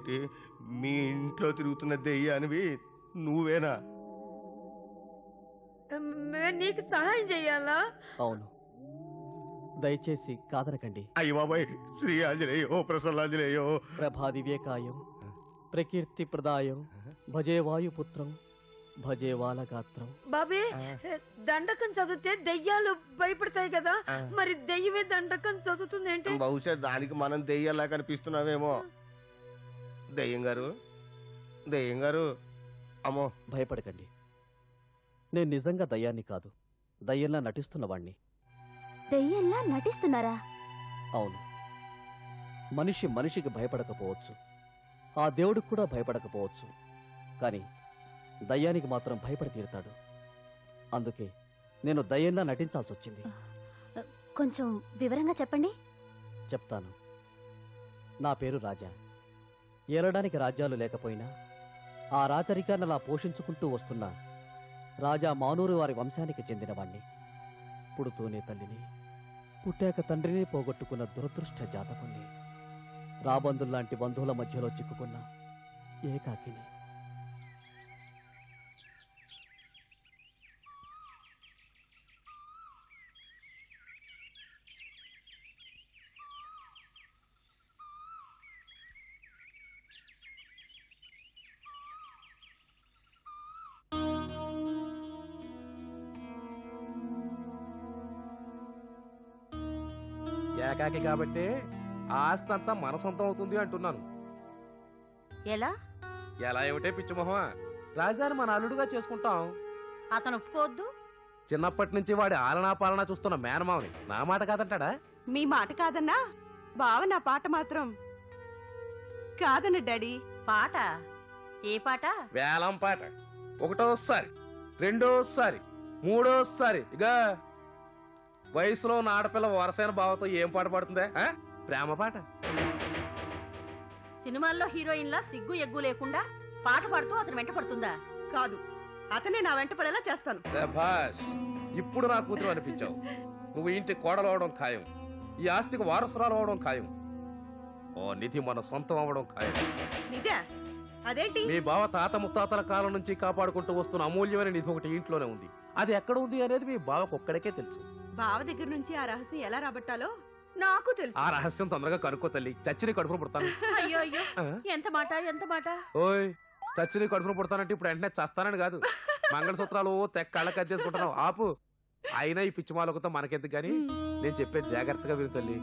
ఏంటి మీ ఇంట్లో తిరుగుతున్న దెయ్యానివి నువ్వేనా? నీకు సహాయం చెయ్యాలా? అవును, దయచేసి కాదనకండి. అయ్య బాబాయ్, శ్రీ ఆంజనేయో ప్రసన్నాంజనేయో. ప్రభాది వివేకాయం ప్రకీర్తి ప్రదాయం భజే వాయుపుత్రం భజే వాలగాత్రం. బాబే, దండకం చదివితే దెయ్యాలు భయపడతాయి కదా, మరి దెయ్యమే దండకం చదువుతుంది ఏంటి? బహుశా దానికి మనం దెయ్యాలా కనిపిస్తున్నావేమో. దెయ్యం గారు అమ్మో. భయపడకండి, నేను నిజంగా దయ్యాన్ని కాదు, దయ్యంలా నటిస్తున్నవాణ్ణి. దెయ్యంలా నటిస్తున్నారా? అవును, మనిషి మనిషికి భయపడకపోవచ్చు, ఆ దేవుడికి కూడా భయపడకపోవచ్చు, కానీ దయ్యానికి మాత్రం భయపడి తీరుతాడు. అందుకే నేను దయ్యంలా నటించాల్సి వచ్చింది. కొంచెం వివరంగా చెప్పండి. చెప్తాను. నా పేరు రాజా. ఏలడానికి రాజ్యాలు లేకపోయినా ఆ రాచరికాన్ని అలా పోషించుకుంటూ వస్తున్న రాజా మానూరు వారి వంశానికి చెందినవాణ్ణి. పుడుతూనే తల్లిని, పుట్టాక తండ్రిని పోగొట్టుకున్న దురదృష్ట జాతకుణ్ణి. రాబందుల్లాంటి బంధువుల మధ్యలో చిక్కుకున్న ఏకాకిని. ఏకాకి కాబట్టి ఆస్తి అంతా మన సొంతం అవుతుంది అంటున్నాను. ఎలా? ఎలా ఏమిటే పిచ్చిమొహమా, రాజాని మన అల్లుడుగా చేసుకుంటాం. అతను ఒప్పుకోవద్దు. చిన్నప్పటి నుంచి వాడి ఆలనా పాలనా చూస్తున్న మేనమావని నా మాట కాదంటాడా? మీ మాట కాదన్నా, బావ నా పాట మాత్రం కాదన్న డాడీ. పాట? ఏ పాట? వేలం పాట. ఒకటోసారి, రెండోసారి, మూడోసారి. ఇక వయసులో ఉన్న ఆడపిల్ల వరసైన బావతో ఏం పాట పాడుతుందే? ప్రేమ పాట. సినిమాల్లో హీరోయిన్లా సిగ్గు ఎగ్గు లేకుండా పాట పాడుతూ అతను వెంట పడుతుందా? కాదు, అతనే నా వెంట పడేలా చేస్తాను. శభాష్, ఇప్పుడు నా కూతురు అనిపించావు. నువ్వు ఇంటి కోడలు అవడం ఖాయం, ఈ ఆస్తికి వారసురాలు అవడం ఖాయం, ఓ నిధి మన సొంతం అవడం ఖాయం. నిజా? అదేంటి? మీ బావ తాత ముత్తాతల కాలం నుంచి కాపాడుకుంటూ వస్తున్న అమూల్యమైన నిధి ఒకటి ఇంట్లోనే ఉంది. అది ఎక్కడ ఉంది అనేది మీ బావకు ఒక్కడికే తెలుసు. బావ దగ్గర నుంచి ఆ రహస్యం ఎలా రాబట్టాలో నాకు తెలుసు. ఆ రహస్యం తొందరగా కనుక్కో తల్లి, చచ్చిని కడుపును పుడతాను. అయ్యో అయ్యో, ఎంత మాట ఎంత మాట. ఓయ్, చచ్చిని కడుపును పుడతానంటే ఇప్పుడు వెంటనే చస్తానని కాదు. మంగళసూత్రాలు తెక్క కళ్ళకి అద్దేసుకుంటున్నావు, ఆపు. అయినా ఈ పిచ్చిమాలకుతో మనకెందుకు గాని, నేను చెప్పేది జాగ్రత్తగా విను తల్లి.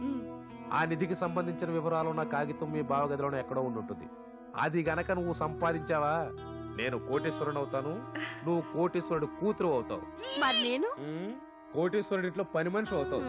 ఆ నిధికి సంబంధించిన వివరాలు ఉన్న కాగితం మీ బావ గదిలోనే ఎక్కడో ఉండుంటుంది. అది గనక నువ్వు సంపాదించావా, నేను కోటేశ్వరుని అవుతాను, నువ్వు కోటేశ్వరుడు కూతురు అవుతావు. మరి నేను కోటేశ్వరుడి ఇంట్లో పని మనిషి అవుతావు.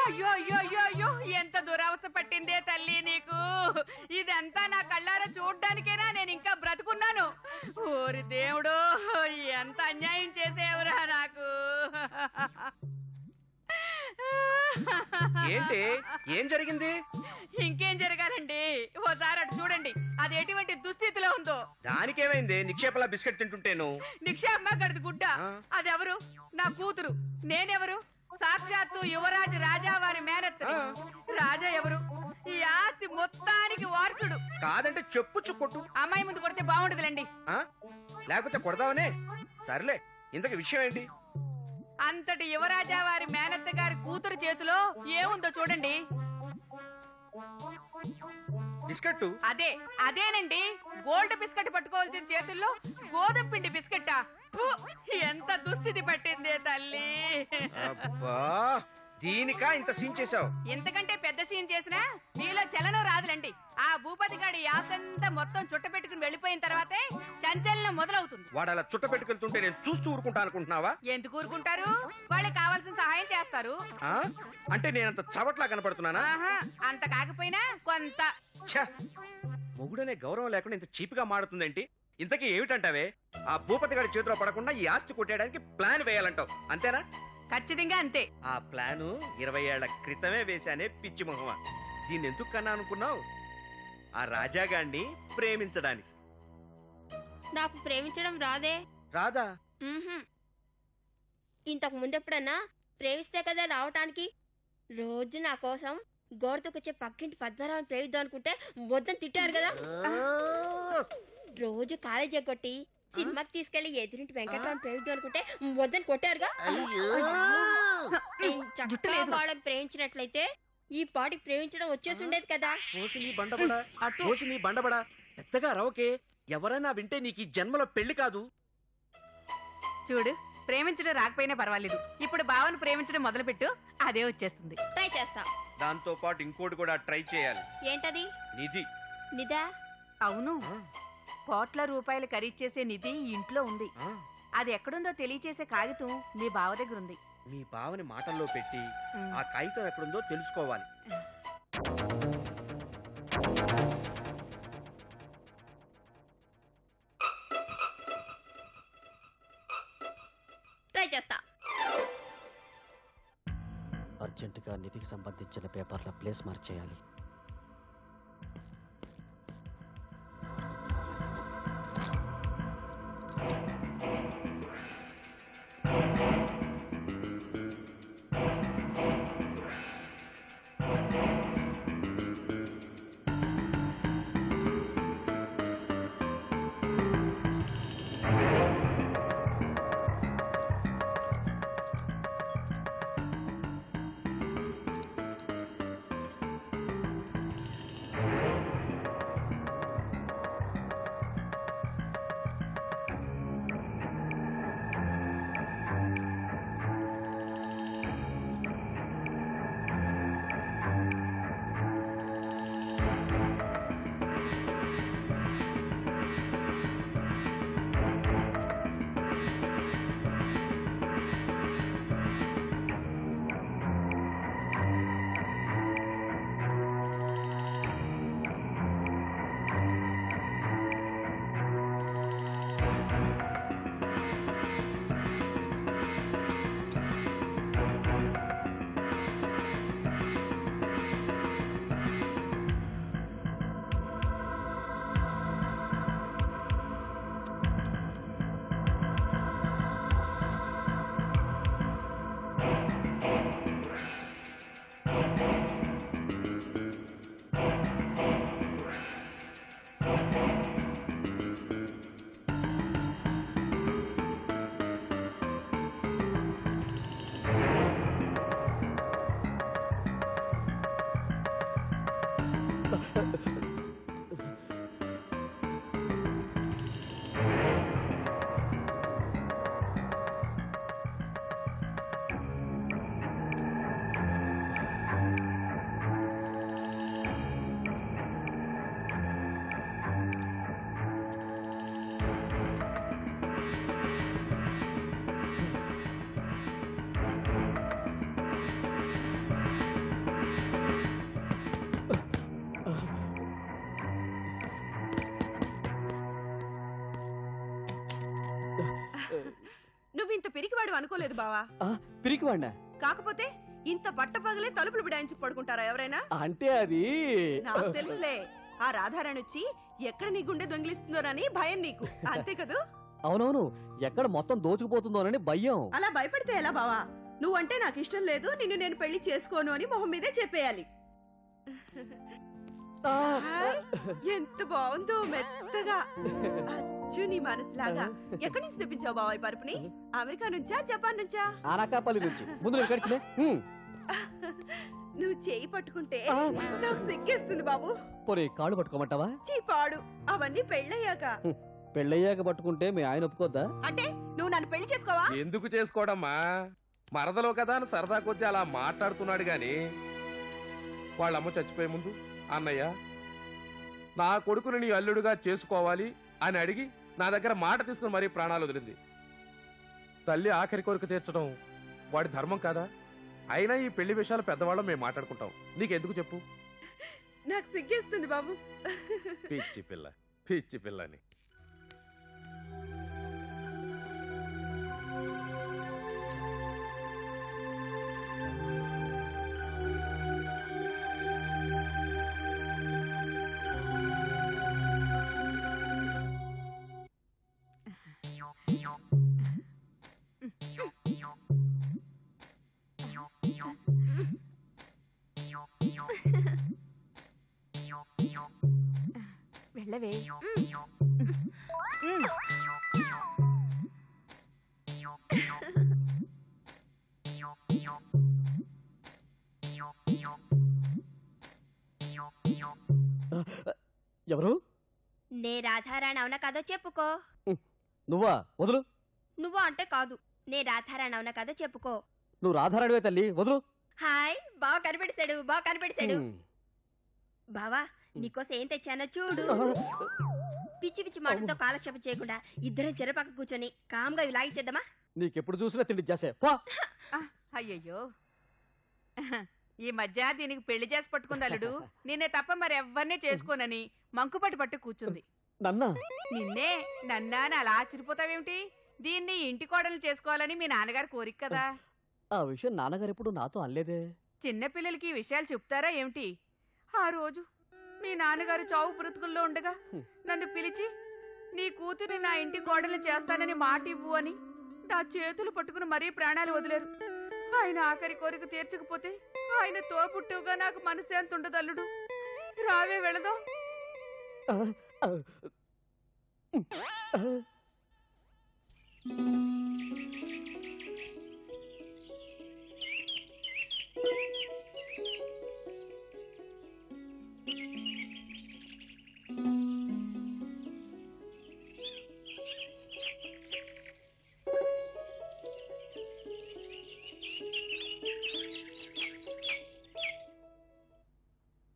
అయ్యో అయ్యో అయ్యో అయ్యో, ఎంత దురవస్థ పట్టిందే తల్లి నీకు. ఇదంతా నా కళ్ళారా చూడ్డానికేనా నేను ఇంకా బ్రతుకున్నాను. ఓరి దేవుడు, ఎంత అన్యాయం చేసేవరా నాకు. ఏంటి, ఏం జరిగింది? ఇంకేం జరగాలండి, ఓసారి అటు చూడండి, అది ఎటువంటి దుస్థితిలో ఉందో. దానికేమైంది? నిక్షేపలా బిస్కెట్ తింటుంటేను. నిక్షేపమా గడిది గుడ్డ? అదెవరు? నా కూతురు. నేనెవరు? సాక్షాత్తు యువరాజు రాజా వారి మేనత్తని. రాజా ఎవరు? ఈ ఆస్తి మొత్తానికి వారసుడు. కాదంటే చెప్పు చుక్కొట్టు. అమ్మాయి ముందు కొడితే బాగుండదులేండి. లేకపోతే కొడదావనే. సర్లే, ఇంతకు విషయం ఏంటి? అంతటి యువరాజా వారి మేనత్త గారి కూతురు చేతిలో ఏముందో చూడండి. బిస్కెట్? అదేనండి, గోల్డ్ బిస్కెట్ పట్టుకోవాల్సిన చేతుల్లో గోధుమ పిండి బిస్కెట్టా? ఎంత దుస్థితి పట్టిందే తల్లి. అబ్బా, దీనికా ఇంత సీన్ చేసావు? ఇంతకంటే పెద్ద సీన్ చేసినా మీలో చలనం రాదులండి. ఆ భూపతి గాడి యాసంతా మొత్తం చుట్ట పెట్టుకుని వెళ్ళిపోయిన తర్వాతే చంచలనం మొదలవుతుంది. వాడు అలా చుట్ట పెట్టుకెళ్తుంటే నేను చూస్తూ ఊరుకుంటా అనుకుంటున్నావా? ఎందుకు ఊరుకుంటారు? వాళ్ళకి కావాల్సిన సహాయం చేస్తారు. అంటే నేనంత చవట్లా కనపడుతున్నానా? అంత కాకపోయినా కొంత. మొగుడనే గౌరవం లేకుండా ఇంత చీప్గా మాడుతుందేంటి? ఇంతకీ ఏమిటంటావే? ఆ భూపతి గారి చేతిలో పడకుండా ఈ ఆస్తి కొట్టేయడానికి ప్లాన్ వేయాలంటావు, అంతేనా? ఖచ్చితంగా అంతే. ఆ ప్లాను 20 ఏళ్ల క్రితమే వేశానే పిచ్చి మొహమా. దీన్ని ఎందుకు కన్నా అనుకున్నావు? ఆ రాజాగాన్ని ప్రేమించడానికి. నాకు ప్రేమించడం రాదే. రాదా? ఇంతకు ముందెప్పుడన్నా ప్రేమిస్తే కదా రావటానికి. రోజు నా కోసం గోడతోకొచ్చే పక్కింటి పద్మరావుని ప్రేమిద్దాం అనుకుంటే మొత్తం తిట్టారు కదా. రోజు కాలేజీ కొట్టి సినిమాకి తీసుకెళ్లి ఎదురింటి వెంకటరావుని ప్రేమిద్దాం అనుకుంటే మొత్తం కొట్టారుగా. చక్కగా వాళ్ళని ప్రేమించినట్లయితే ఈ పాటికి ప్రేమించడం వచ్చేసి ఉండేది కదా. నీ బండబడా పెద్దగా రవకే. ఎవరైనా వింటే నీకు ఈ జన్మలో పెళ్లి కాదు. చూడు, ప్రేమించడం రాకపోయినా పర్వాలేదు, ఇప్పుడు బావను ప్రేమించడం మొదలుపెట్టు, అదే వచ్చేస్తుంది. ట్రై చేస్తా. దాంతో పాటు ఇంకోటి కూడా ట్రై చేయాలి. ఏంటది? నిధి. నిదా? అవును, కోట్ల రూపాయలు ఖరీదు చేసే నిధి ఈ ఇంట్లో ఉంది. అది ఎక్కడుందో తెలియచేసే కాగితం మీ బావ దగ్గర ఉంది. మీ బావని మాటల్లో పెట్టి ఆ కాగితం ఎక్కడుందో తెలుసుకోవాలి. ట్రై చేస్తా. అర్జెంటుగా నిధికి సంబంధించిన పేపర్ల ప్లేస్ మార్చేయాలి. నువ్వు ఇంత పిరికివాడు అనుకోలేదు బావా. పిరికివాడినా? కాకపోతే ఇంత పట్ట పగలే తలుపులు బిడాయించి పడుకుంటారా ఎవరైనా? అంటే అది నాకు తెలుసులే, ఆ రాధారాణి వచ్చి ఎక్కడ నీ గుండె దొంగిలిస్తుందోనని భయం నీకు, అంతే కదూ? అవునవును, ఎక్కడ మొత్తం దోచుకుపోతుందోనని భయం. అలా భయపడితే ఎలా బావా? నువ్వంటే నాకు ఇష్టం లేదు, నిన్ను నేను పెళ్లి చేసుకోను అని మొహం మీదే చెప్పేయాలి. ఎంత బాగుందో మెత్తగా, అచ్చు నీ మనసులాగా. ఎక్కడి నుంచి తెప్పించావు బావా ఈ పరుపుని? అమెరికా నుంచా, జపాన్ నుంచా? అనకాపల్లి నుంచి. ముందు నువ్వు చేయి పట్టుకుంటే నాకు సిగ్గేస్తుంది బాబు. పోనీ కాళ్ళు పట్టుకోమంటావా? చీపాడు, అవన్నీ పెళ్ళయ్యాక. పెళ్ళయ్యాక పట్టుకుంటే మీ ఆయన ఒప్పుకోద్దా? అంటే నువ్వు నన్ను పెళ్లి చేసుకోవా? ఎందుకు చేసుకోవడమ్మా, మరదలో కదా అని సరదా కొద్దీ అలా మాట్లాడుతున్నాడు గాని వాళ్ళమ్మ చచ్చిపోయే ముందు, అన్నయ్య నా కొడుకుని నీ అల్లుడుగా చేసుకోవాలి అని అడిగి నా దగ్గర మాట తీసుకుని మరీ ప్రాణాలు వదిలింది. తల్లి ఆఖరి కోరిక తీర్చడం వాడి ధర్మం కాదా? అయినా ఈ పెళ్లి విషయాలు పెద్దవాళ్ళం మేము మాట్లాడుకుంటాం, నీకెందుకు చెప్పు? నాకు సిగ్గేస్తుంది బాబు. పిచ్చి పిల్ల, పిచ్చి పిల్లని. వెళ్ళవే. ఎవరు? నే రాధారాణి అవునా కాదో చెప్పుకో. నువ్వా? వదులు. నువ్వు అంటే కాదు, నే రాధారాణి అవునా కాదో చెప్పుకో. నువ్వు రాధారాడివే తల్లి, వదులు. హాయ్, బావ కనిపెడిసాడు, బావ కనిపెడిసాడు. బావా, నీకోసం ఏం తెచ్చానో చూడు. పిచ్చి పిచ్చి మాటలతో కాలక్షేపం చేయకుండా ఇద్దరం చెరపక్క కూర్చొని కామ్గా ఇలాగిచ్చేద్దామా? నీకెప్పుడు చూసినా తిండి చేసే. అయ్యయ్యో, ఈ మధ్య దీనికి పెళ్లి చేసి పట్టుకుంది అల్లుడు. నిన్నే తప్ప మరెవ్వరినీ చేసుకోనని మంకుపట్టి పట్టు కూర్చుంది. నన్నా? నిన్నే నన్నా అని అలా ఆశ్చర్యపోతావేమిటి? దీన్ని ఇంటి కోడలు చేసుకోవాలని మీ నాన్నగారు కోరిక కదా. ఆ విషయం నాన్నగారు ఎప్పుడు నాతో అనలేదే. చిన్నపిల్లలకి ఈ విషయాలు చెప్తారా ఏమిటి? ఆ రోజు మీ నాన్నగారు చావు బ్రతుకుల్లో ఉండగా నన్ను పిలిచి నీ కూతురి నా ఇంటి కోడలు చేస్తానని మాట ఇవ్వు అని నా చేతులు పట్టుకుని మరీ ప్రాణాలు వదిలేరు. ఆయన ఆఖరి కోరిక తీర్చకపోతే ఆయన తోపుట్టుగా నాకు మనశ్శాంతి ఉండదు అల్లుడు. రావే వెళదాం.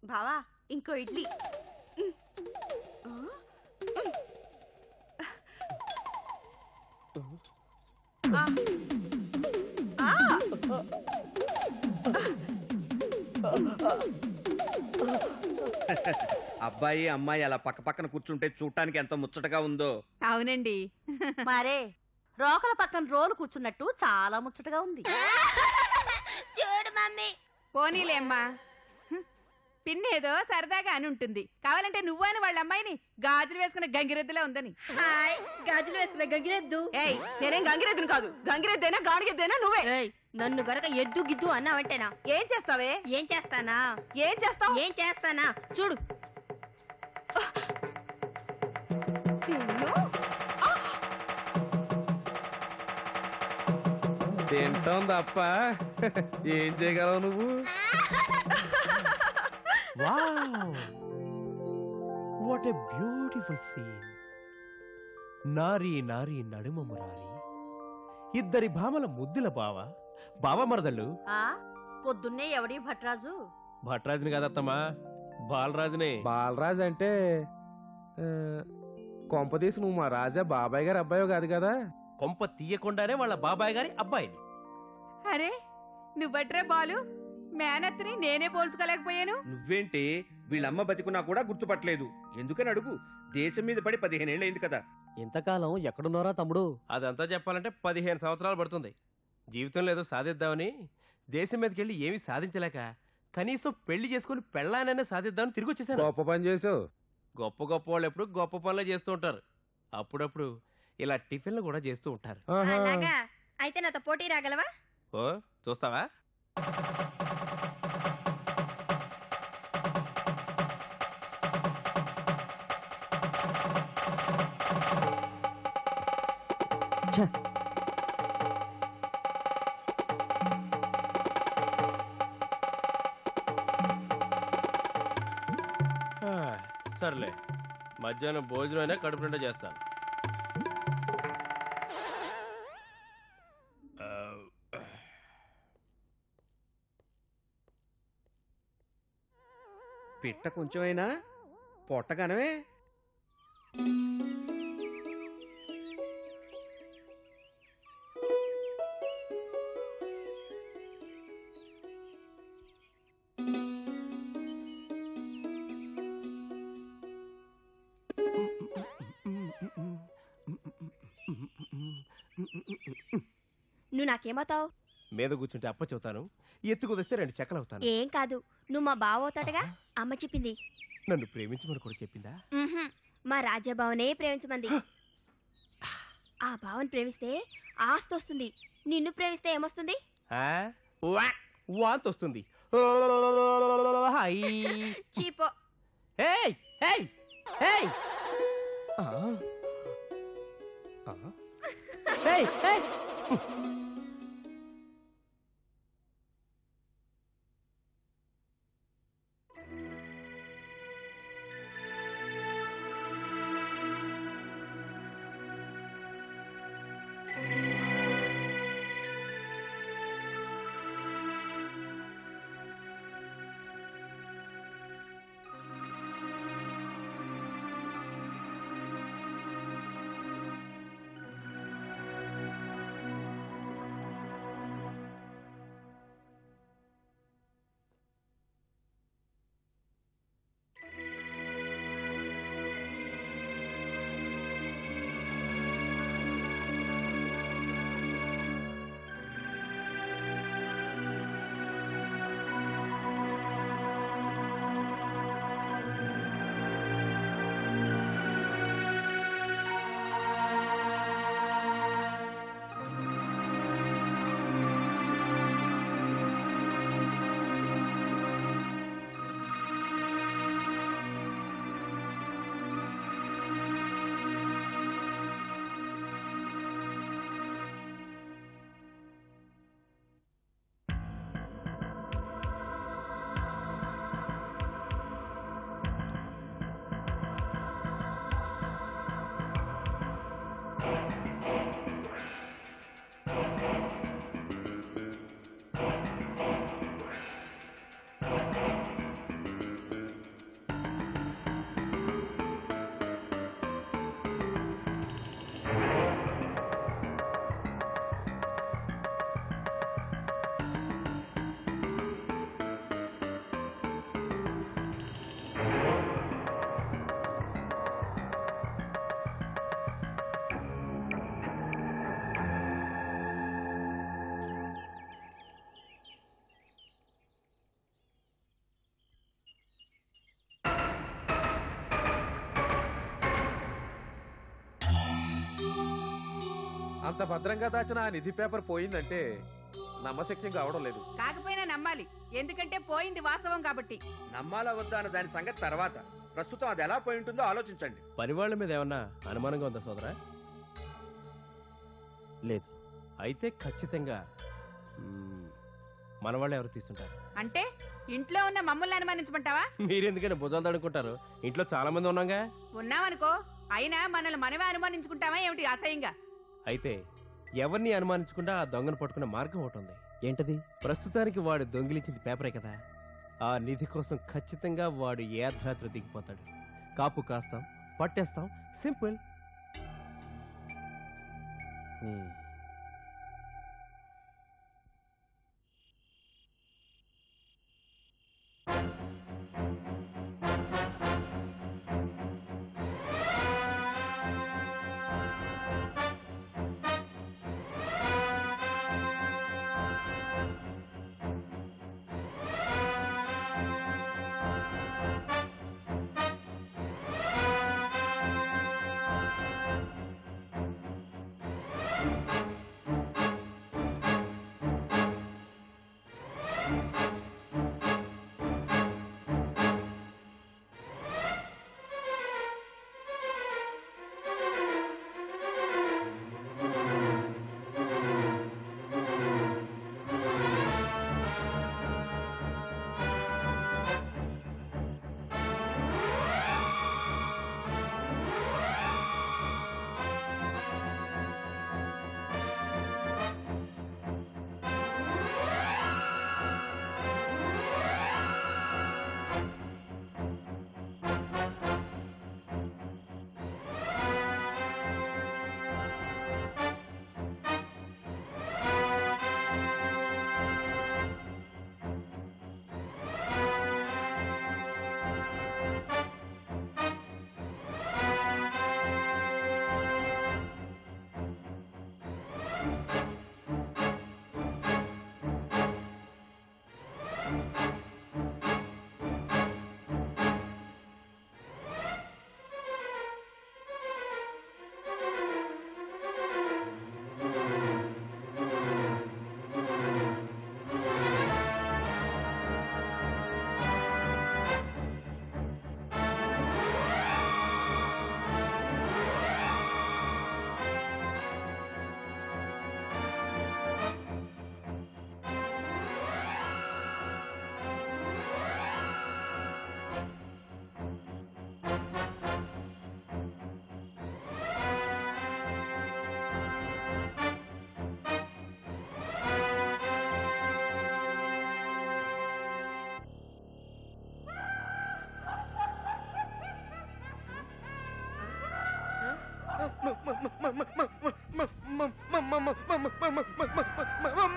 బావా, ఇంకో ఇడ్లీ. అబ్బాయి అమ్మాయి అలా పక్క పక్కన కూర్చుంటే చూడటానికి ఎంత ముచ్చటగా ఉందో. అవునండి. మరే రోకల పక్కన రోలు కూర్చున్నట్టు చాలా ముచ్చటగా ఉంది. చూడు మమ్మీ. పోనీలేమ్మా, పిన్నేదో సరదాగా అని ఉంటుంది. కావాలంటే నువ్వని వాళ్ళ అమ్మాయిని గాజులు వేసుకున్న గంగిరెద్దులా ఉందని. హాయ్, గాజులు వేసుకున్న గంగిరెద్దు. ఏయ్, నేనేం గంగిరెద్దును కాదు. గంగిరెద్దైనా గాడిగెద్దైనా నువ్వే. ఏయ్, నన్ను గనక ఎద్దు గిద్దు అన్నావంటేనా? ఏం చేస్తావే? ఏం చేస్తానా? ఏం చేస్తావు? ఏం చేస్తానా చూడు. తింటాం తప్ప ఏం చేయగలవు నువ్వు? What a beautiful scene. నారీ నారీ నడుమ మురారి, ఇద్దరి భామల ముద్దుల బావ మరదళ్ళు. ఆ పొద్దున్నే ఎవడి భట్రాజు? భట్రాజుని కాదత్తమ్మా, బాలరాజునే. బాలరాజు అంటే కొంపదీసి నువ్వు మా రాజా బాబాయ్ గారు అబ్బాయో కాదు కదా? కొంప తీయకుండానే వాళ్ళ బాబాయ్ గారి అబ్బాయిని. అరే నువ్వట్రే బాలు, మేనత్ని నేనే పోల్చుకోలేకపోయాను. నువ్వేంటి వీళ్ళమ్మ బతికున్నా కూడా గుర్తుపట్టలేదు? ఎందుకని అడుగు. దేశం మీద పడి 15 ఏళ్ళైంది కదా. ఇంతకాలం ఎక్కడున్నారా తమ్ముడు? అదంతా చెప్పాలంటే 15 సంవత్సరాలు పడుతుంది. జీవితంలో ఏదో సాధిద్దామని దేశం మీదకి వెళ్ళి ఏమీ సాధించలేక కనీసం పెళ్లి చేసుకుని పెళ్ళానైనా సాధిద్దామని తిరిగి వచ్చేసాను. గొప్ప పని చేసావు. గొప్ప వాళ్ళు ఎప్పుడు గొప్ప పనులే చేస్తూ ఉంటారు. అప్పుడప్పుడు ఇలా టిఫిన్లు కూడా చేస్తూ ఉంటారు. అలాగా? అయితే నాతో పోటీ రాగలవా? ఓ చూస్తావా? సర్లే, మధ్యాహ్నం భోజనం అయినా కడుపు నిండా చేస్తాను. పిట్ట కొంచెమైనా పొట్టగానవే. నువ్వు నాకేమవుతావు? మీద కూర్చుంటే అప్ప చెబుతాను, ఎత్తు కుదిస్తే 2 చెక్కలు అవుతాను. ఏం కాదు, నువ్వు మా బావవుతాడుగా. అమ్మ చెప్పింది. నన్ను ప్రేమించమని కూడా చెప్పిందా? మా రాజాబావనే ప్రేమించమంది. ఆ బావని ప్రేమిస్తే ఆస్తి వస్తుంది. నిన్ను ప్రేమిస్తే ఏమొస్తుంది? వాంతి వస్తుంది. చీపో. ఏయ్! ఆ. ఆ. ఏయ్! ఏయ్! అంత భద్రంగా దాచిన ఆ నిధి పేపర్ పోయిందంటే నమ్మశక్యం కావడం లేదు. కాకపోయినా నమ్మాలి, ఎందుకంటే పోయింది వాస్తవం కాబట్టి. నమ్మాలా వద్దా అన్న దాని సంగతి తర్వాత, ప్రస్తుతం అది ఎలా పోయి ఉంటుందో ఆలోచించండి. పనివాళ్ళ మీద ఏమన్నా అనుమానంగా ఉందా సోదరా? లేదు. అయితే ఖచ్చితంగా మన వాళ్ళు ఎవరు తీసుంటారు. అంటే ఇంట్లో ఉన్న మమ్మల్ని అనుమానించమంటావా? మీరెందుకని భుజాలు తడుకుంటారు? ఇంట్లో చాలా మంది ఉన్నాగా. ఉన్నామనుకో, అయినా మనల్ని మనమే అనుమానించుకుంటావా ఏమిటి అసహ్యంగా? అయితే ఎవరిని అనుమానించకుండా ఆ దొంగను పట్టుకునే మార్గం ఒకటి ఉంది. ఏంటది? ప్రస్తుతానికి వాడు దొంగిలించింది పేపరే కదా. ఆ నిధి కోసం ఖచ్చితంగా వాడు ఏ అర్ధరాత్రి దిగిపోతాడు. కాపు కాస్తాం, పట్టేస్తాం, సింపుల్.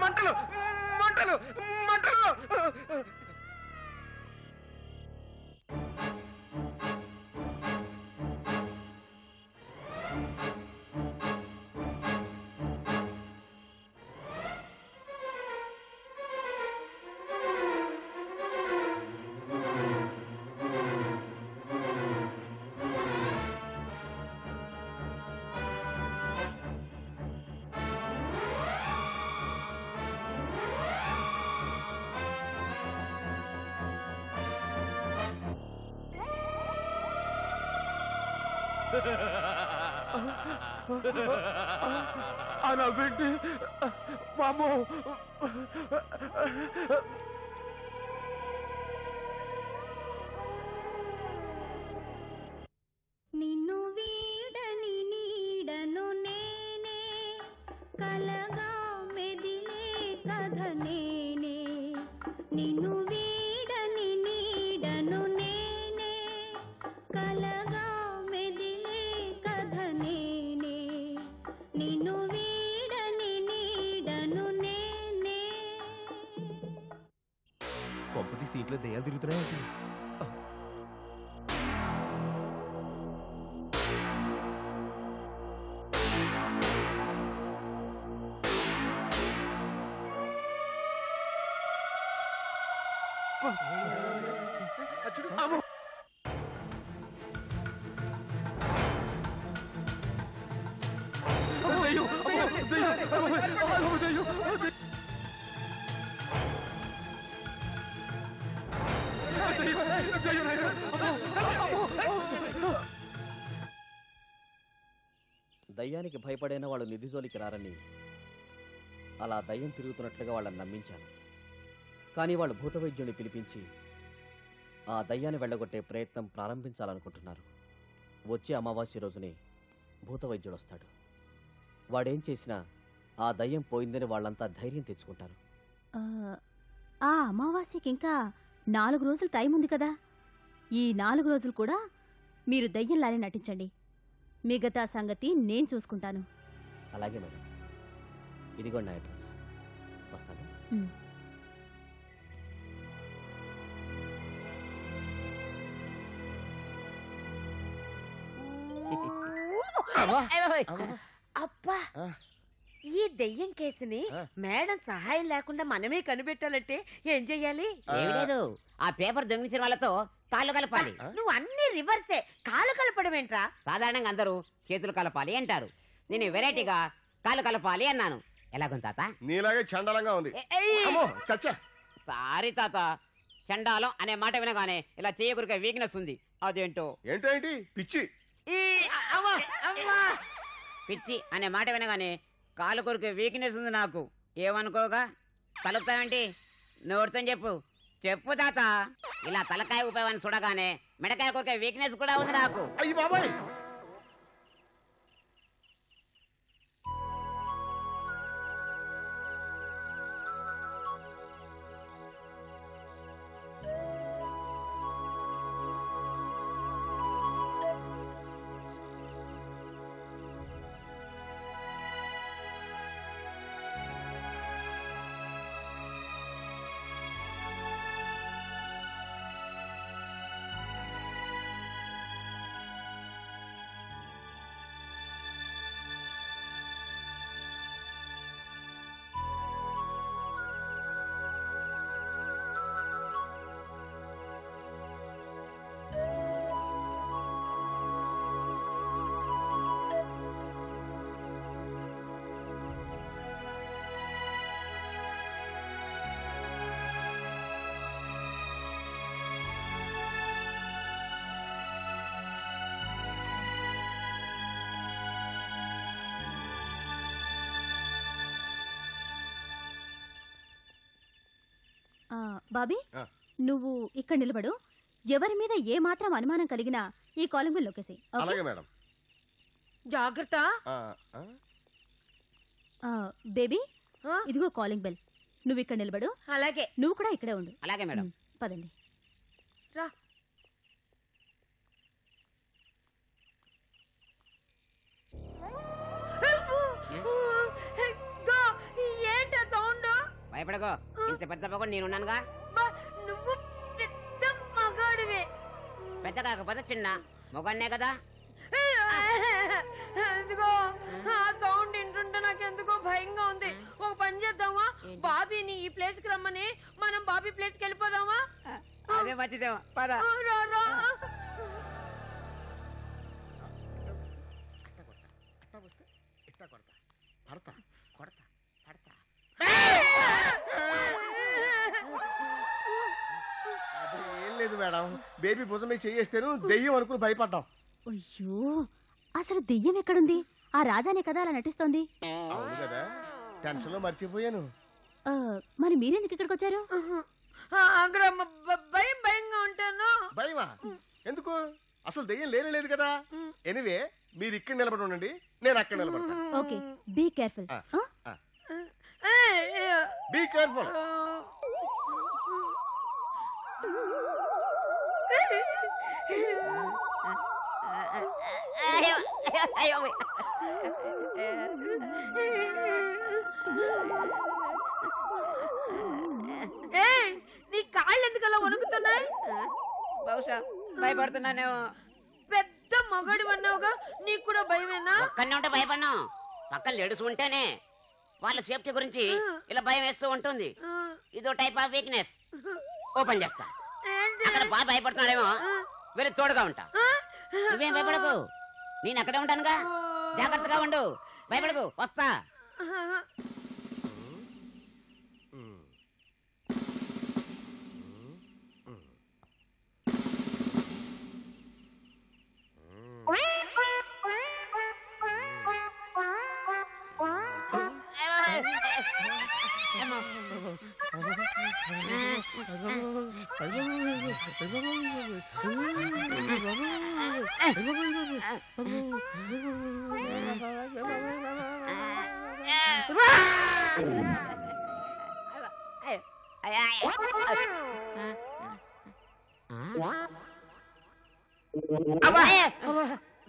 మంటలు మంటలు మంటలు ఆ నవ్వేంటి మామో? నిన్ను వీడని నీడను నేనే కలగా మెదిలే కథ నేనే నిన్ను వీడని నీడను నేనే కలగా మెదిలే కథ నేనే నిన్ను వీడని నీడను నేనే. కొంపతి సీట్లో దయ్యాలు తిరుగుతున్నాయి. దయ్యానికి భయపడైన వాళ్ళు నిధి జోలికి రారని అలా దయ్యం తిరుగుతున్నట్లుగా వాళ్ళని నమ్మించాను. కానీ వాళ్ళు భూత వైద్యుని పిలిపించి ఆ దయ్యాన్ని వెళ్ళగొట్టే ప్రయత్నం ప్రారంభించాలనుకుంటున్నారు. వచ్చే అమావాస్య రోజునే భూత వైద్యుడు వస్తాడు. వాడేం చేసినా ఆ దయ్యం పోయిందని వాళ్ళంతా ధైర్యం తెచ్చుకుంటారు. ఆ అమావాస్యకి ఇంకా 4 రోజులు టైం ఉంది కదా. ఈ 4 రోజులు కూడా మీరు దయ్యంలానే నటించండి. మిగతా సంగతి నేను చూసుకుంటాను. అలాగే మేడం, ఇదిగోండి నా అడ్రస్. వస్తాను. అబ్బా, ఈ దెయ్యం కేసుని మేడం సహాయం లేకుండా మనమే కనిపెట్టాలంటే ఏం చెయ్యాలి? ఏమీ లేదు, ఆ పేపర్ దొంగిలించిన వాళ్ళతో కాళ్ళు కలపాలి. నువ్వు అన్ని రివర్సే. కాలు కలపడం ఏంట్రా? సాధారణంగా అందరూ చేతులు కలపాలి అంటారు. నేను వెరైటీగా కాళ్ళు కలపాలి అన్నాను. ఎలాగుంది తాత? నీలాగే చండాలంగా ఉంది. సారీ తాత, చండాలం అనే మాట వినగానే ఇలా చేయకురికే వీక్నెస్ ఉంది. అదేంటో. ఏంటేంటి? పిచ్చి. పిచ్చి అనే మాట వినగానే కాలు కొరికే వీక్నెస్ ఉంది నాకు. ఏమనుకోగా కలుపుతావేంటి? నోడుతో చెప్పు. చెప్పు తాత. ఇలా తలకాయ ఉపయోగాన్ని చూడగానే మెడకాయ కొరికే వీక్నెస్ కూడా ఉంది నాకు. అయ్యి బాబాయ్, బాబీ, నువ్వు ఇక్కడ నిలబడు. ఎవరి మీద ఏ మాత్రం అనుమానం కలిగినా ఈ కాలింగ్ బెల్ నొక్కేసేయ్. అలాగే మేడం. జాగ్రత్త. బేబీ, ఇదిగో కాలింగ్ బెల్. నువ్వు ఇక్కడ నిలబడు. అలాగే. నువ్వు కూడా ఇక్కడే ఉండు. అలాగే మేడం. పదండి. రా. భయపడకో, ఇంత పెద్ద పగడు నేనున్నానుగా. నువ్వు పెద్ద మగాడివే. పెద్ద కాకపోతే చిన్న మొగన్నే కదా. ఇదిగో ఆ సౌండ్ వింటుంటే నాకు ఎందుకో భయంగా ఉంది. ఒక పని చేద్దామా, బాబీని ఈ ప్లేస్ కి రమ్మని మనం బాబీ ప్లేస్ కి వెళ్ళిపోదామా? అదే మంచిదేమో, పద. ఏం లేదు మేడం, బేబీ భుజం మీద చేయేస్తాను దెయ్యం అనుకుని భయపడ్డాం. అయ్యో, అసలు దెయ్యం ఎక్కడుంది? ఆ రాజానే కదా అలా నటిస్తోంది. అవును కదా, టెన్షన్ లో మర్చిపోయాను. మరి మీరెందుకు ఇక్కడికి వచ్చారు? అక్కడ భయం భయంగా ఉంటాను. భయమా? ఎందుకు? అసలు దెయ్యం లేదు కదా. ఎనివే మీరు ఇక్కడ నిలబడి ఉండండి, నేను అక్కడ నిలబడతాను. Okay, be careful. Be careful. నీ కాళ్ళు ఎందుకు అలా వణుకుతున్నాయి? బహుశా భయపడుతున్నానేమో. పెద్ద మగాడి అన్నావుగా, నీకు కూడా భయమేనా? ఒక్కనే ఉంటే భయపడ్ను, పక్కన లేడీస్ ఉంటేనే వాళ్ళ సేఫ్టీ గురించి ఇలా భయం వేస్తూ ఉంటుంది. ఇదో టైప్ ఆఫ్ వీక్నెస్. ఓపెన్ చేస్తా. అక్కడ బాగా భయపడుతున్నాడేమో, వేరే తోడుగా ఉంటా. నువ్వేం భయపడకు, నేను అక్కడే ఉంటానుగా. జాగ్రత్తగా ఉండు, భయపడకు, వస్తా.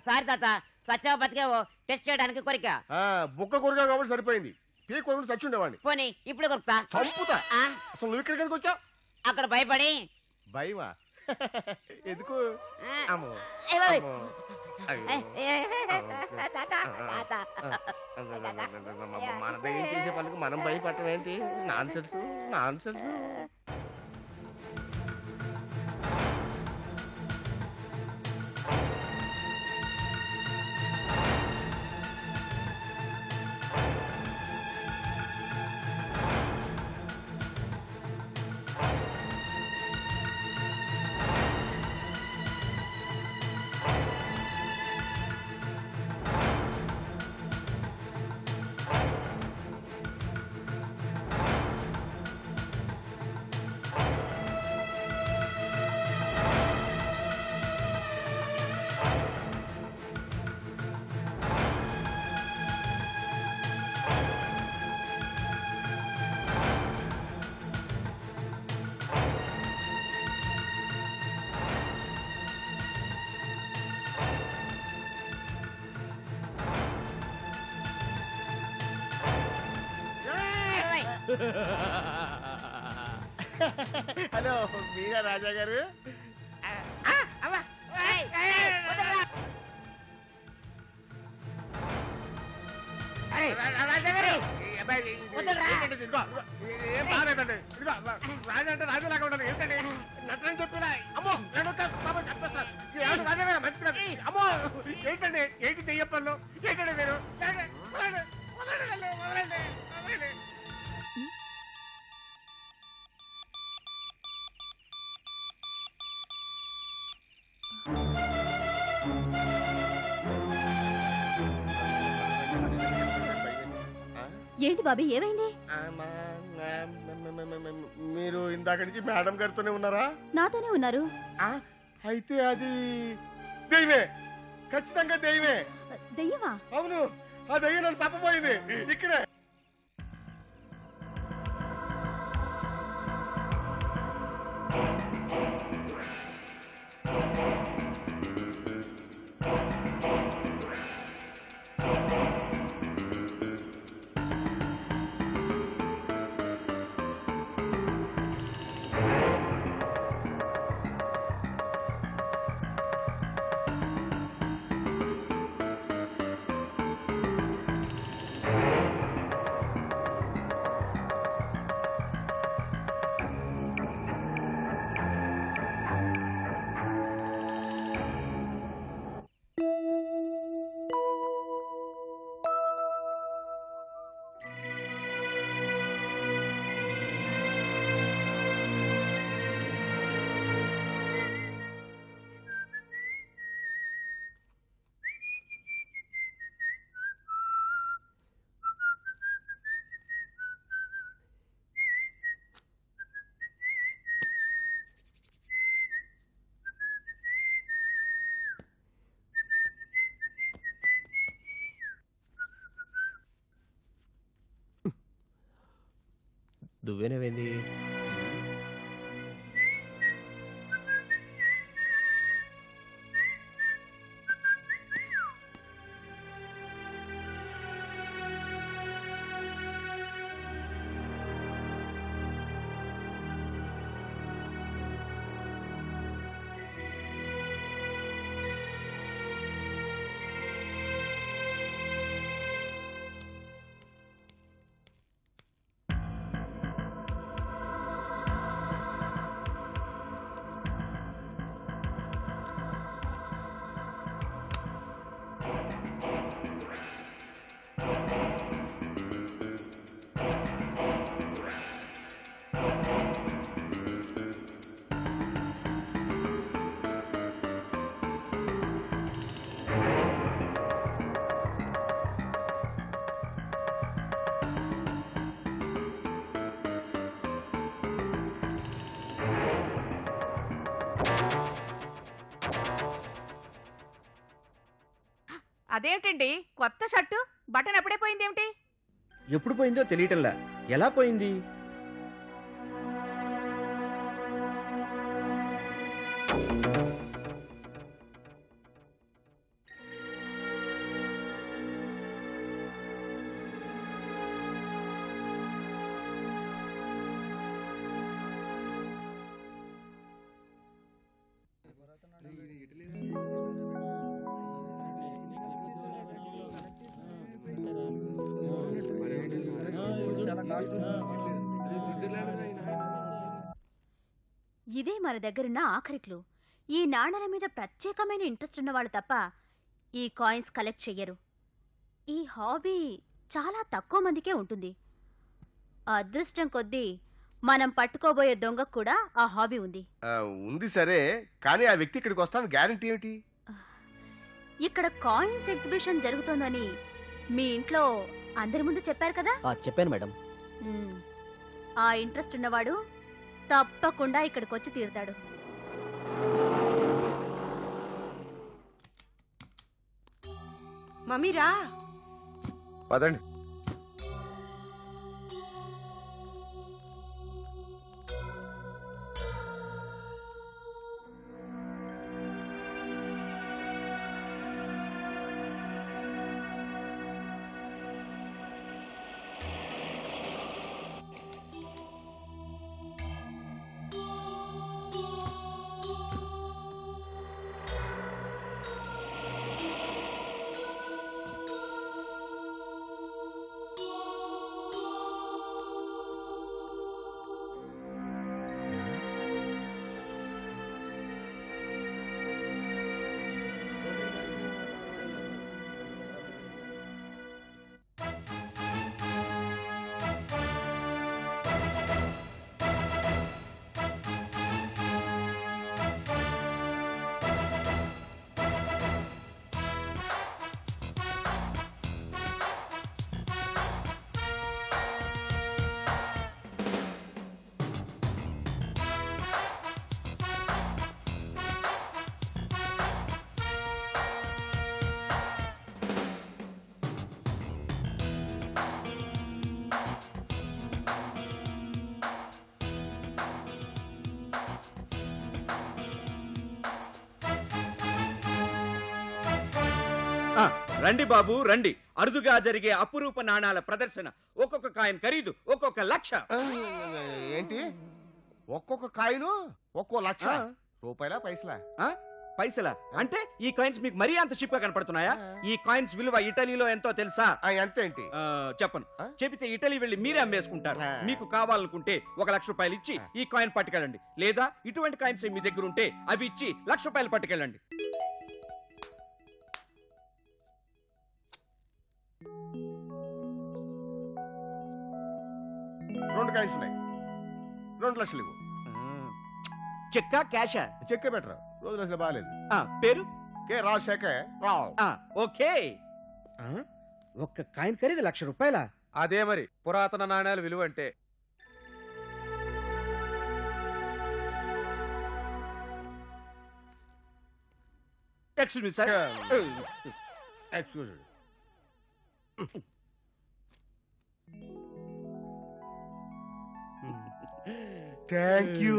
సారీ తాత, సచ్చావో బతికేవో టెస్ట్ చేయడానికి కొరిక. బుక్క కొరికా కాబట్టి సరిపోయింది, పీ కొరకు చచ్చి ఉండేవాడిని. పోనీ ఇప్పుడు కొరుకుతా. చంపుతా. అసలు నువ్వు ఇక్కడికి ఎందుకు వచ్చావు? అక్కడ భయపడి. భయమా? ఎందుకు? మన దయ్యం చేసే పనికి మనం భయపడటం ఏంటి? Non sense. హలో, మీరా రాజా గారు? ఏం బాగాలేదండి. రాజా అంటే రాజులాగా ఉండాలి. ఏంటండి నచ్చని చెప్పినా? అమ్మో, నేను చంపేస్తాను. రాజా గారు మంచి. అమ్మో, ఏంటండి? ఏంటి దెయ్యం పనులు? ఏంటండి మీరు? వదలండి. ఏంటి బాబీ, ఏమైంది? మీరు ఇందాక నుంచి మేడం గారితోనే ఉన్నారా? నాతోనే ఉన్నారు. అయితే అది దెయ్యమే, ఖచ్చితంగా దెయ్యమే. దెయ్యమా? అవును, ఆ దెయ్యం నన్ను తప్పపోయింది ఇక్కడే. దువ్వేనవేంది? అదేమిటండి కొత్త షర్టు బటన్ అప్పుడే పోయిందేమిటి? ఎప్పుడు పోయిందో తెలియటంలా. ఎలా పోయింది? ఇదే మన దగ్గరున్న ఆఖరి క్లూ. ఈ నాణెల మీద ప్రత్యేకమైన ఇంట్రెస్ట్ ఉన్నవాళ్ళు తప్ప ఈ కాయిన్స్ కలెక్ట్ చెయ్యరు. ఈ హాబీ చాలా తక్కువ మందికే ఉంటుంది. అదృష్టం కొద్దీ మనం పట్టుకోబోయే దొంగకు కూడా ఆ హాబీ ఉంది. ఉంది సరే, కానీ ఆ వ్యక్తి ఇక్కడికి వస్తాను గ్యారంటీ ఏమిటి? ఇక్కడ కాయిన్స్ ఎగ్జిబిషన్ జరుగుతోందని మీ ఇంట్లో అందరి ముందు చెప్పారు కదా? చెప్పాను మేడం. ఆ ఇంట్రెస్ట్ ఉన్నవాడు తప్పకుండా ఇక్కడికి వచ్చి తీరుతాడు. మమ్మీరా పదండి. రండి బాబు రండి. అరుదుగా జరిగే అపురూప నాణాల ప్రదర్శన. ఒక్కొక్క కాయిన్ ఖరీదు ఒక్కొక్క లక్ష. ఏంటి? ఒక్కొక్క కాయిను ఒక్కో లక్ష రూపాయల పైసలా? పైసలా అంటే ఈ కాయిన్స్ మీకు మరీ అంత చీప్ గా కనపడుతున్నాయా? ఈ కాయిన్స్ విలువ ఇటలీలో ఎంతో తెలుసా? ఎంతేంటి? చెప్పను. చెబితే ఇటలీ వెళ్ళి మీరే అమ్మేసుకుంటారు. మీకు కావాలనుకుంటే 1 లక్ష రూపాయలు ఇచ్చి ఈ కాయిన్ పట్టుకెళ్ళండి. లేదా ఇటువంటి కాయిన్స్ మీ దగ్గర ఉంటే అవి ఇచ్చి 1 లక్ష రూపాయలు పట్టుకెళ్ళండి. రెండు కాయిన్స్ ఉన్నాయి. 2 లక్షలు ఇవ్వు. చెక్కా క్యాషా? చెక్కే బెటర్. 2 లక్షలు బాగాలేదు. పేరు కే రాజశేఖర్ రావు. ఓకే. ఒక్క కాయిన్ ఖరీదు 1 లక్ష రూపాయల? అదే మరి పురాతన నాణ్యాల విలువ అంటే. Excuse me sir. Excuse. Thank you.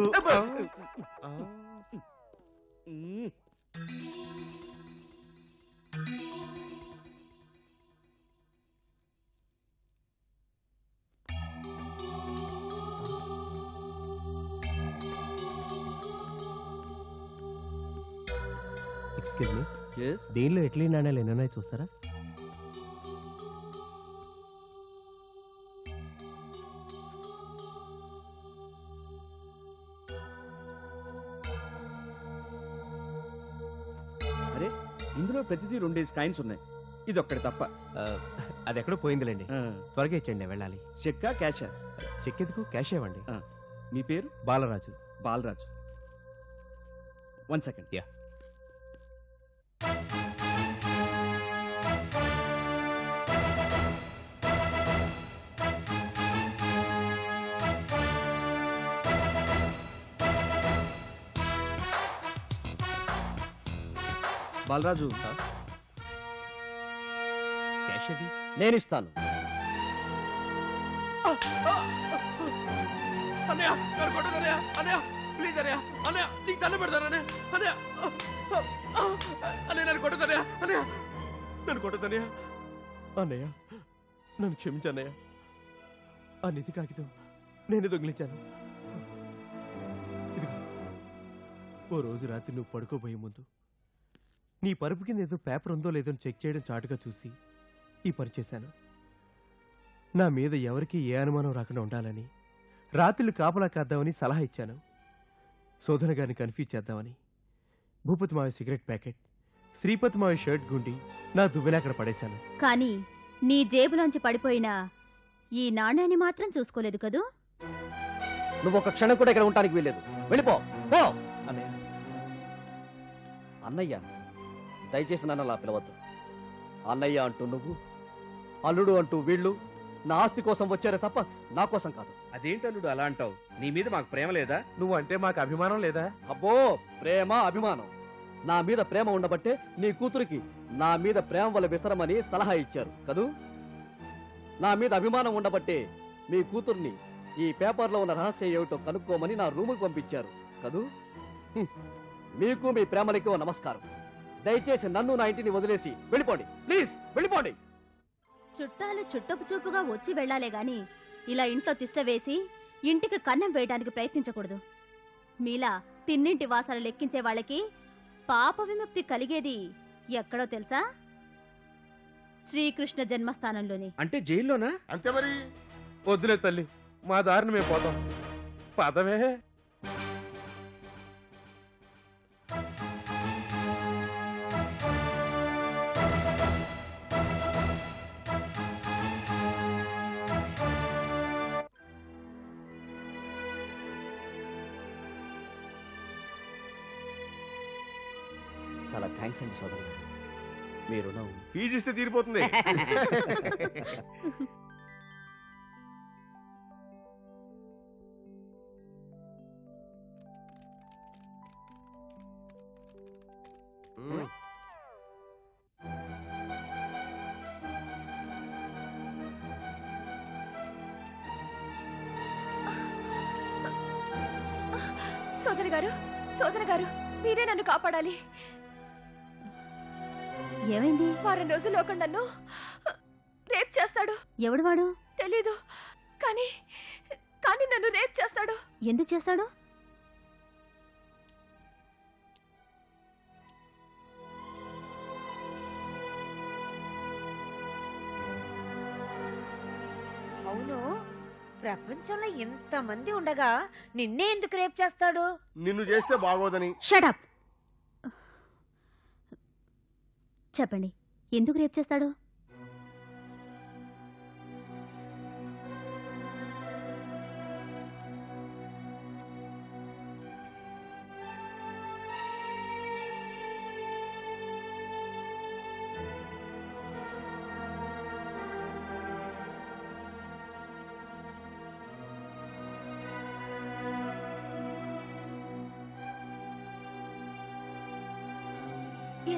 Excuse me, దీనిలో ఇడ్లీ నాణ్యాలు ఎన్ని ఉన్నాయి చూస్తారా? అరే ఇందులో ప్రతిదీ 2 కాయిన్స్ ఉన్నాయి, ఇది ఒక్కటి తప్ప. అది ఎక్కడో పోయిందిలేండి. త్వరగా ఇచ్చేయండి, వెళ్ళాలి. చెక్కా క్యాషా? చెక్ ఎందుకు, క్యాష్ ఇవ్వండి. మీ పేరు? Balaraju. Balaraju. 1 second. Yeah. Balaraju, cash అది నేను ఇస్తాను. అన్నయ్య, నన్ను కొట్టదన్నయ్య. అన్నయ్య ప్లీజ్ అన్నయ్య, అన్నయ్య నీకు దండం పెడతాను అన్నయ్య. అన్నయ్య అన్నయ్య నన్ను కొట్టదన్నయ్య. అన్నయ్య నన్ను కొట్టదన్నయ్య. అన్నయ్య నన్ను క్షమించన్నయ్య. ఆ నిధి కాగితం నేనే దొంగిలించాను. ఇదిగో, ఓ రోజు రాత్రి నువ్వు పడుకోబోయే ముందు నీ పరుపు కింద ఏదో పేపర్ ఉందో లేదో చెక్ చేయడం చాటుగా చూసి ఈ పని చేశాను. నా మీద ఎవరికీ ఏ అనుమానం రాకుండా ఉండాలని, రాత్రులు కాపలా కాద్దామని సలహా ఇచ్చాను. శోధన గారిని కన్ఫ్యూజ్ చేద్దామని భూపతి మావి సిగరెట్ ప్యాకెట్, శ్రీపతి మావి షర్ట్ గుండి నా దువ్వెన అక్కడ పడేశాను. కానీ నీ జేబులోంచి పడిపోయిన ఈ నాణ్యాన్ని మాత్రం చూసుకోలేదు కదూ? నువ్వు ఒక క్షణం కూడా ఇక్కడ ఉండడానికి వీల్లేదు. వెళ్ళిపో. పో. అన్నయ్య, అన్నయ్య, దయచేసి నన్ను అలా పిలవద్దు. అన్నయ్య అంటూ నువ్వు, అల్లుడు అంటూ వీళ్ళు నా ఆస్తి కోసం వచ్చారే తప్ప నా కోసం కాదు. అదేంటల్లుడు అలా అంటావు? నీ మీద మాకు ప్రేమ లేదా? నువ్వు అంటే మాకు అభిమానం లేదా? అబ్బో, ప్రేమ అభిమానం. నా మీద ప్రేమ ఉండబట్టే నీ కూతురికి నా మీద ప్రేమ వల్ల విసరమని సలహా ఇచ్చారు కదూ. నా మీద అభిమానం ఉండబట్టే మీ కూతుర్ని ఈ పేపర్లో ఉన్న రహస్యం ఏమిటో కనుక్కోమని నా రూముకి పంపించారు కదూ. మీకు మీ ప్రేమలకి ఓ నమస్కారం. దయచేసి నన్ను నా ఇంటిని వదిలేసి వెళ్ళిపోండి. ప్లీజ్ వెళ్ళిపోండి. చుట్టాలు చుట్టపు చూపుగా వచ్చి వెళ్లాలే గాని ఇలా ఇంట్లో తిష్ట వేసి ఇంటికి కన్నం వేయడానికి ప్రయత్నించకూడదు. మీలా తిన్నింటి వాసాలు లెక్కించే వాళ్ళకి పాప విముక్తి కలిగేది ఎక్కడో తెలుసా? శ్రీకృష్ణ జన్మస్థానంలోని. అంటే జైల్లోనా? అంతే మరి. వద్దులే తల్లి, మా దారిని మేము పోతాం. పదవే. చాలా థ్యాంక్స్ అండి సోదరు గారు. మీ రుణం ఫీజిస్తే తీరిపోతుంది. సోదరి గారు, మీరే నన్ను కాపాడాలి. ఏమైంది? వారం రోజుల్లో ఒక నన్ను రేప్ చేస్తాడు. ఎవడు వాడు? తెలీదు, కానీ కానీ నన్ను రేప్ చేస్తాడు. ఎందుకు చేస్తాడు? అవును, ప్రపంచంలో ఎంతమంది ఉండగా నిన్నే ఎందుకు రేప్ చేస్తాడు? నిన్ను చేస్తే బాగోదని. షటప్. చెప్పండి, ఎందుకు రేప్ చేస్తాడు?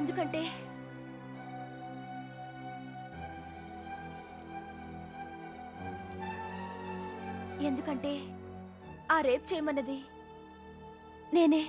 ఎందుకంటే ఎందుకంటే ఆ రేప్ చేయమన్నది నేనే.